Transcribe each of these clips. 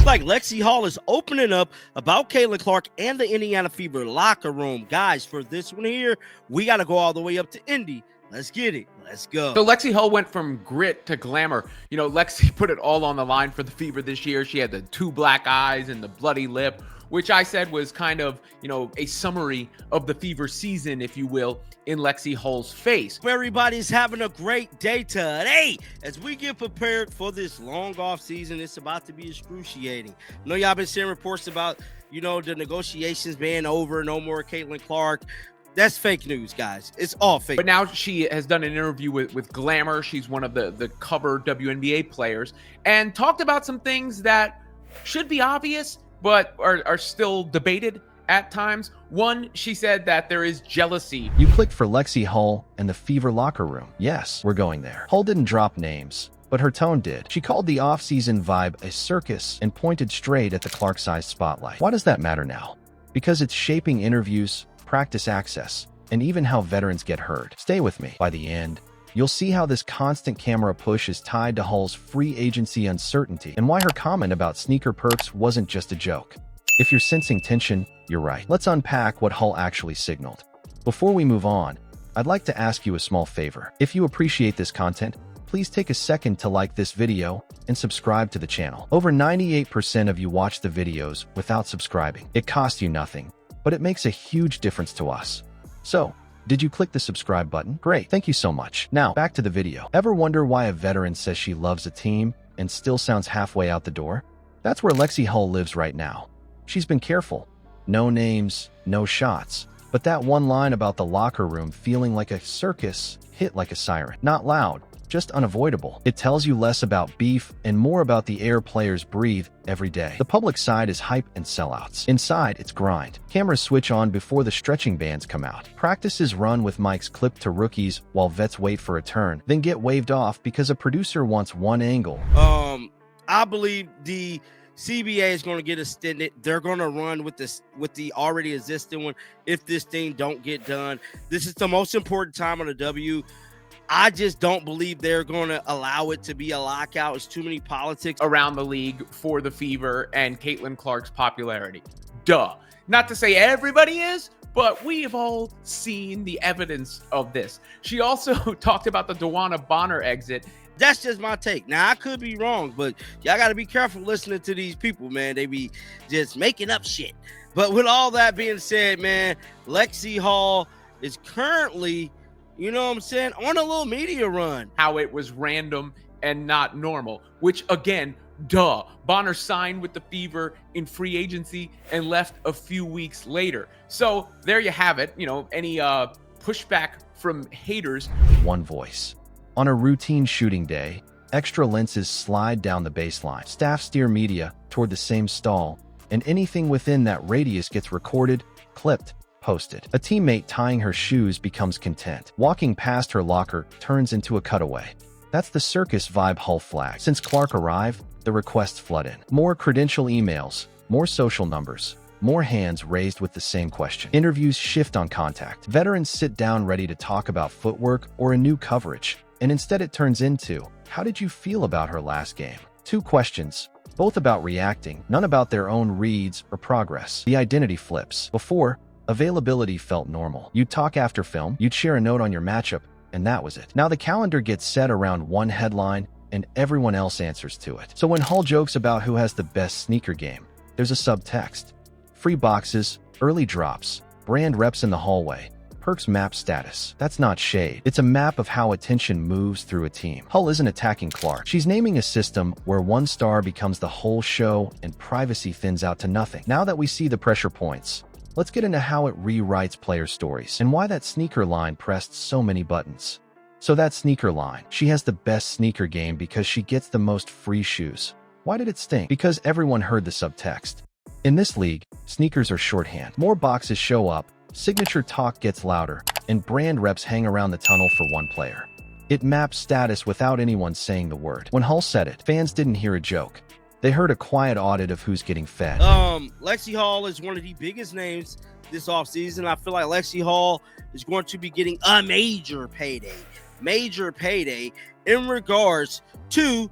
Looks like Lexie Hull is opening up about Caitlin Clark and the Indiana Fever locker room. Guys, for this one here, we got to go all the way up to Indy. Let's get it. Let's go. So Lexie Hull went from grit to glamour. You know, Lexie put it all on the line for the Fever this year. She had the 2 black eyes and the bloody lip, which I said was kind of, you know, a summary of the Fever season, if you will, in Lexie Hull's face. Everybody's having a great day today as we get prepared for this long off season. It's about to be excruciating. I know y'all been seeing reports about, you know, the negotiations being over, no more Caitlin Clark. That's fake news, guys. It's all fake. But now she has done an interview with Glamour. She's one of the cover WNBA players and talked about some things that should be obvious, but are still debated at times. One, she said that there is jealousy. You clicked for Lexie Hull and the Fever locker room. Yes, we're going there. Hull didn't drop names, but her tone did. She called the off-season vibe a circus and pointed straight at the Clark-sized spotlight. Why does that matter now? Because it's shaping interviews, practice access, and even how veterans get heard. Stay with me. By the end, you'll see how this constant camera push is tied to Hull's free agency uncertainty and why her comment about sneaker perks wasn't just a joke. If you're sensing tension, you're right. Let's unpack what Hull actually signaled. Before we move on, I'd like to ask you a small favor. If you appreciate this content, please take a second to like this video and subscribe to the channel. Over 98% of you watch the videos without subscribing. It costs you nothing, but it makes a huge difference to us. So, did you click the subscribe button? Great, thank you so much. Now, back to the video. Ever wonder why a veteran says she loves a team and still sounds halfway out the door? That's where Lexie Hull lives right now. She's been careful. No names, no shots. But that one line about the locker room feeling like a circus hit like a siren. Not loud, just unavoidable. It tells you less about beef and more about the air players breathe every day. The public side is hype and sellouts. Inside, it's grind. Cameras switch on before the stretching bands come out. Practices run with mics clipped to rookies while vets wait for a turn, then get waved off because a producer wants one angle. I believe the CBA is going to get extended. They're going to run with the already existing one if this thing don't get done. This is the most important time on the W. I just don't believe they're going to allow it to be a lockout. It's too many politics around the league for the Fever and Caitlin Clark's popularity. Duh. Not to say everybody is, but we've all seen the evidence of this. She also talked about the Dewana Bonner exit. That's just my take. Now, I could be wrong, but y'all got to be careful listening to these people, man. They be just making up shit. But with all that being said, man, Lexie Hull is currently, you know what I'm saying, on a little media run. How it was random and not normal, which again, duh. Bonner signed with the Fever in free agency and left a few weeks later. So there you have it. You know, any pushback from haters. One voice. On a routine shooting day, extra lenses slide down the baseline. Staff steer media toward the same stall, and anything within that radius gets recorded, clipped, posted. A teammate tying her shoes becomes content. Walking past her locker turns into a cutaway. That's the circus vibe Hull flag. Since Clark arrived, the requests flood in. More credential emails, more social numbers, more hands raised with the same question. Interviews shift on contact. Veterans sit down ready to talk about footwork or a new coverage. And instead it turns into, how did you feel about her last game? 2 questions, both about reacting, none about their own reads or progress. The identity flips. Before, availability felt normal. You'd talk after film, you'd share a note on your matchup, and that was it. Now the calendar gets set around one headline, and everyone else answers to it. So when Hull jokes about who has the best sneaker game, there's a subtext. Free boxes, early drops, brand reps in the hallway, perks map status. That's not shade. It's a map of how attention moves through a team. Hull isn't attacking Clark. She's naming a system where one star becomes the whole show and privacy thins out to nothing. Now that we see the pressure points, let's get into how it rewrites player stories and why that sneaker line pressed so many buttons. So that sneaker line, she has the best sneaker game because she gets the most free shoes. Why did it stink? Because everyone heard the subtext. In this league, sneakers are shorthand. More boxes show up, signature talk gets louder, and brand reps hang around the tunnel for one player. It maps status without anyone saying the word. When Hull said it, fans didn't hear a joke. They heard a quiet audit of who's getting fed. Lexie Hull is one of the biggest names this offseason. I feel like Lexie Hull is going to be getting a major payday in regards to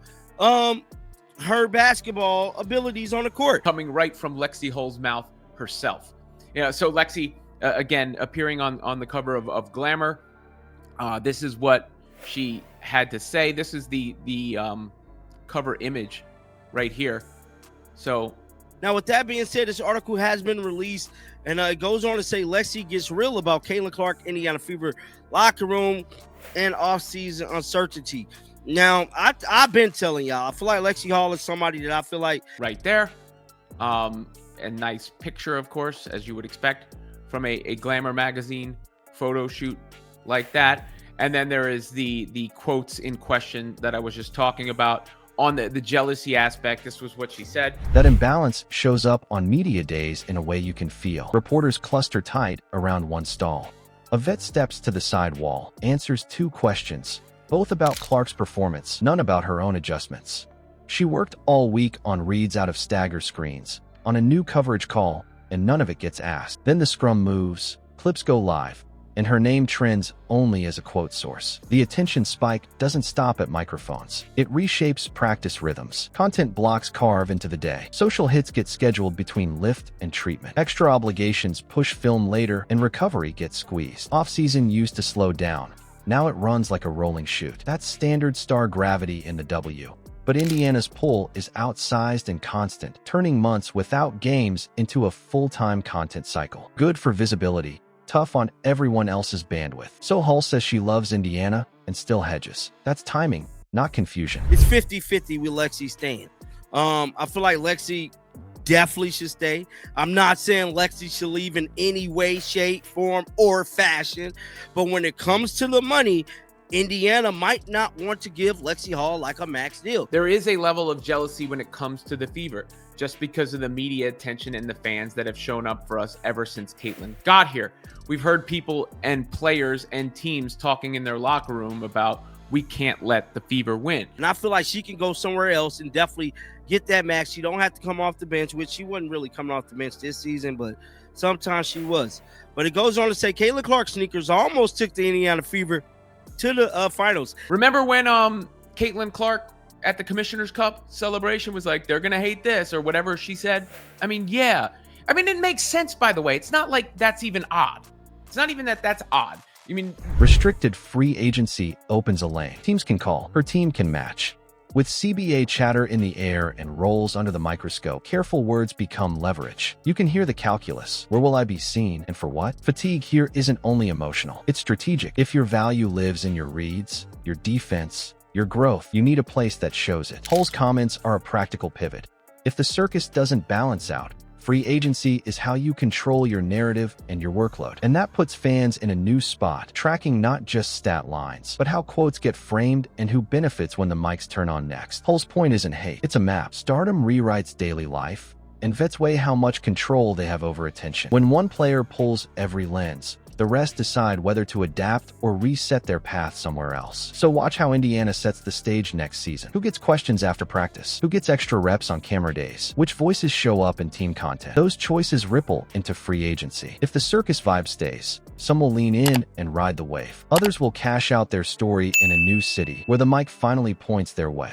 her basketball abilities on the court. Coming right from Lexie Hull's mouth herself. Yeah, so Lexie, again, appearing on the cover of Glamour. This is what she had to say. This is the cover image right here. So now, with that being said, this article has been released, and it goes on to say Lexie gets real about Caitlin Clark, Indiana Fever locker room and off-season uncertainty. Now, I've been telling y'all, I feel like Lexie Hull is somebody that I feel like right there. A nice picture, of course, as you would expect from a Glamour magazine photo shoot like that. And then there is the quotes in question that I was just talking about on the jealousy aspect. This was what she said. That imbalance shows up on media days in a way you can feel. Reporters cluster tight around one stall. A vet steps to the side wall, answers 2 questions, both about Clark's performance, none about her own adjustments. She worked all week on reads out of stagger screens, on a new coverage call, and none of it gets asked. Then the scrum moves, clips go live, and her name trends only as a quote source. The attention spike doesn't stop at microphones. It reshapes practice rhythms. Content blocks carve into the day. Social hits get scheduled between lift and treatment. Extra obligations push film later, and recovery gets squeezed. Off-season used to slow down. Now it runs like a rolling chute. That's standard star gravity in the W. But Indiana's pull is outsized and constant, turning months without games into a full-time content cycle. Good for visibility, tough on everyone else's bandwidth. So Hull says she loves Indiana and still hedges. That's timing, not confusion. It's 50-50 with Lexie staying. I feel like Lexie definitely should stay. I'm not saying Lexie should leave in any way, shape, form, or fashion. But when it comes to the money, Indiana might not want to give Lexie Hull like a max deal. There is a level of jealousy when it comes to the Fever, just because of the media attention and the fans that have shown up for us ever since Caitlin got here. We've heard people and players and teams talking in their locker room about, we can't let the Fever win. And I feel like she can go somewhere else and definitely get that max. She don't have to come off the bench, which she wasn't really coming off the bench this season, but sometimes she was. But it goes on to say Caitlin Clark sneakers almost took the Indiana Fever to the finals. Remember when Caitlin Clark at the Commissioner's Cup celebration was like, they're gonna hate this or whatever she said? I mean, yeah. I mean, it makes sense, by the way. It's not like that's even odd. It's not even that that's odd. I mean, restricted free agency opens a lane. Teams can call, her team can match. With CBA chatter in the air and roles under the microscope, careful words become leverage. You can hear the calculus. Where will I be seen and for what? Fatigue here isn't only emotional, it's strategic. If your value lives in your reads, your defense, your growth, you need a place that shows it. Hull's comments are a practical pivot. If the circus doesn't balance out, free agency is how you control your narrative and your workload. And that puts fans in a new spot, tracking not just stat lines, but how quotes get framed and who benefits when the mics turn on next. Hull's point isn't hate, it's a map. Stardom rewrites daily life, and vets weigh how much control they have over attention. When one player pulls every lens, the rest decide whether to adapt or reset their path somewhere else. So watch how Indiana sets the stage next season. Who gets questions after practice? Who gets extra reps on camera days? Which voices show up in team content? Those choices ripple into free agency. If the circus vibe stays, some will lean in and ride the wave. Others will cash out their story in a new city where the mic finally points their way.